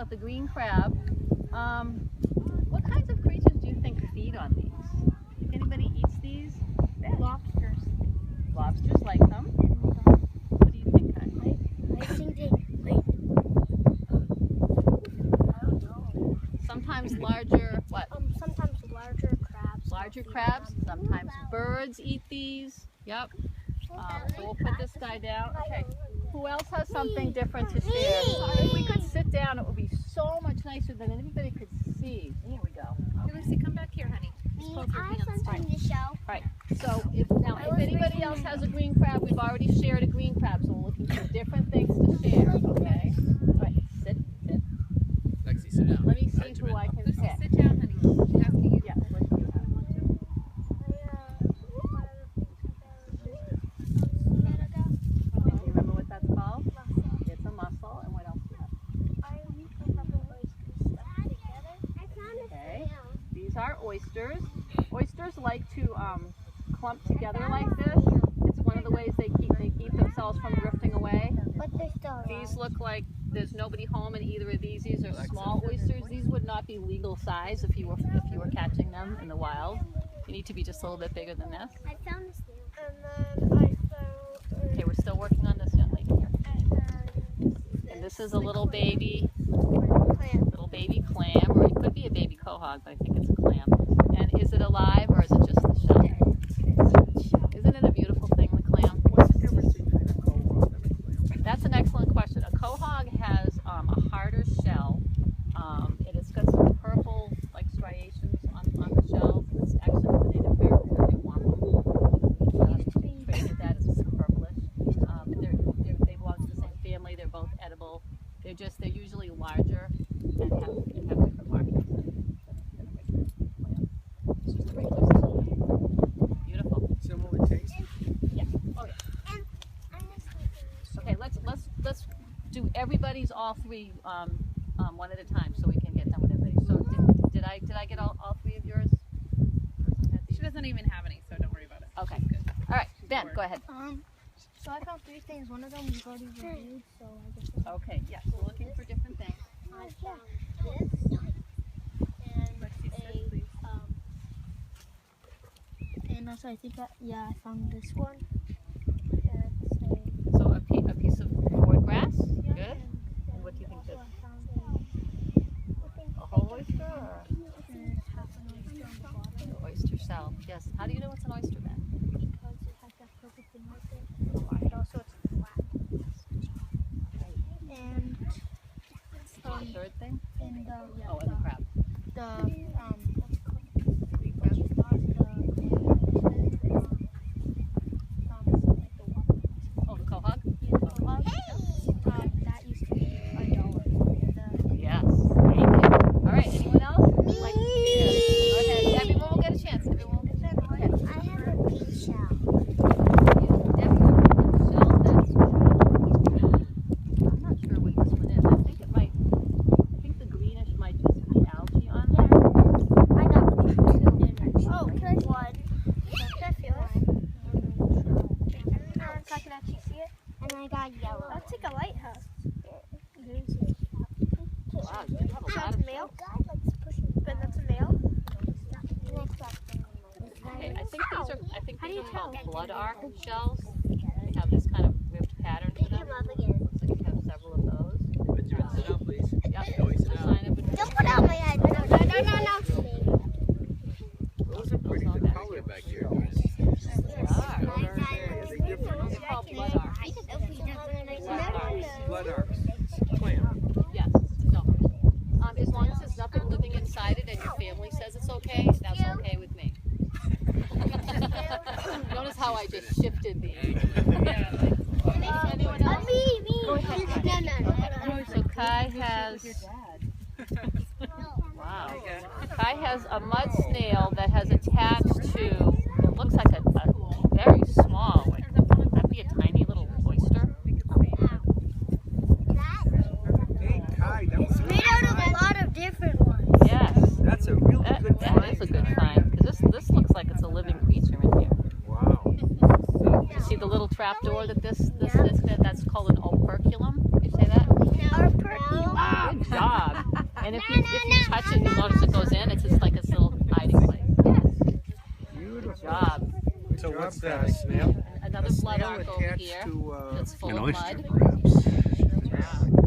about the green crab. What kinds of creatures do you think feed on these? Think anybody eats these? Lobsters. Lobsters like them? What do you think, Kai? I think they, I don't know. Sometimes larger, what? Sometimes larger crabs. Larger crabs. Sometimes birds eat these. Yep. So we'll put this guy down. Okay. Who else has something different to share? If we could sit down, it would be so much nicer than everybody could see. Here we go. Hey, Lucy, come back here, honey. I have something to show. All right. So if anybody else has a green crab, we've already shared a green crab, so we're looking for different things to share. Okay. All right. Sit. Lexi, sit down. Let me see who I can Lucy, pick. sit down, honey. She's asking you. Yeah. What do you have? Do you remember what that's called? It's a mussel. And what else do you have? Okay. These are oysters. Oysters like to clump together like this. It's one of the ways they keep themselves from drifting away. But they're still These look like there's nobody home in either of these. These are small oysters. These would not be legal size if you were catching them in the wild. You need to be just a little bit bigger than this. I found this new. And then I found. Okay, we're still working on this young lady here. And this is a little baby clam, or it could be a baby quahog, but I think it's a clam. And is it alive or is it just the shell? Isn't it a beautiful thing, the clam? What's the difference between a quahog and a clam? That's an excellent question. A quahog has a harder shell. It has got some purple like striations on the shell. It's actually related very wampum. Traded that as purplish. They belong to the same family. They're both edible. They're usually larger and have different markings than a regular clam. It's just a regular size. Beautiful. Similar taste? Yeah. Oh yeah. Okay, let's do everybody's all three one at a time so we can get done with everybody. So did I get all three of yours? She doesn't even have any, so don't worry about it. Okay. All right, Ben, go ahead. So I found three things. One of them we've already reviewed, so I guess. Okay, yes, we're looking for different things. I found this and also I think I found this one. So a piece of cord grass. Good. And what do you think this? A whole oyster or an oyster shell? Yes. How do you know it's an oyster, Ben? Because it has that purple thing right there. And also it's flat. And The third thing? and Oh, and the crab. Oh, the quahog? That used to be $1. Yes. Thank you. All right. Anyone else? Go ahead. Everyone will get a chance. Everyone will get a chance. Go ahead. I have a pink shell. I'm not sure what this one is. I think the greenish might just be algae on there. I got two. Oh, can I one? Can I feel it? So I can actually see it. And I got yellow. That's like a lighthouse. Wow, you have a lot That's of a male. Ben, that's a male. Okay, I think these are called blood arc shells. They have this kind of ribbed pattern to them. Looks like you have several of those. But you sit down, please. Yep. Joey, sit down. Sign of Don't put out my head. No. Those are pretty good color back here, guys. They are. Are they different? They're called blood arcs. Blood arcs. Clam. Yes. No. As long as there's nothing living inside it and your family says it's okay, that's okay with me. Notice how I just shifted the. Anyone else? Go ahead. No. So Kai has. Wow. Kai has a mud snail that has attached to. It looks like a very small. That'd be a tiny little oyster. Hey, Kai, that was Made out of a lot of different ones. Yes. That's a really good That find. is a good find. Because this looks like it's a living creature in here. Wow. You see the little trap door that that's called an operculum? You say that? Operculum. Good job. And if you touch it, you'll notice it goes in. It's just like a little hiding place. Yes. Beautiful. Good job. So what's that, a snail? Another A blood snail arc over attached here to, that's full An of oyster, mud. perhaps. Yeah.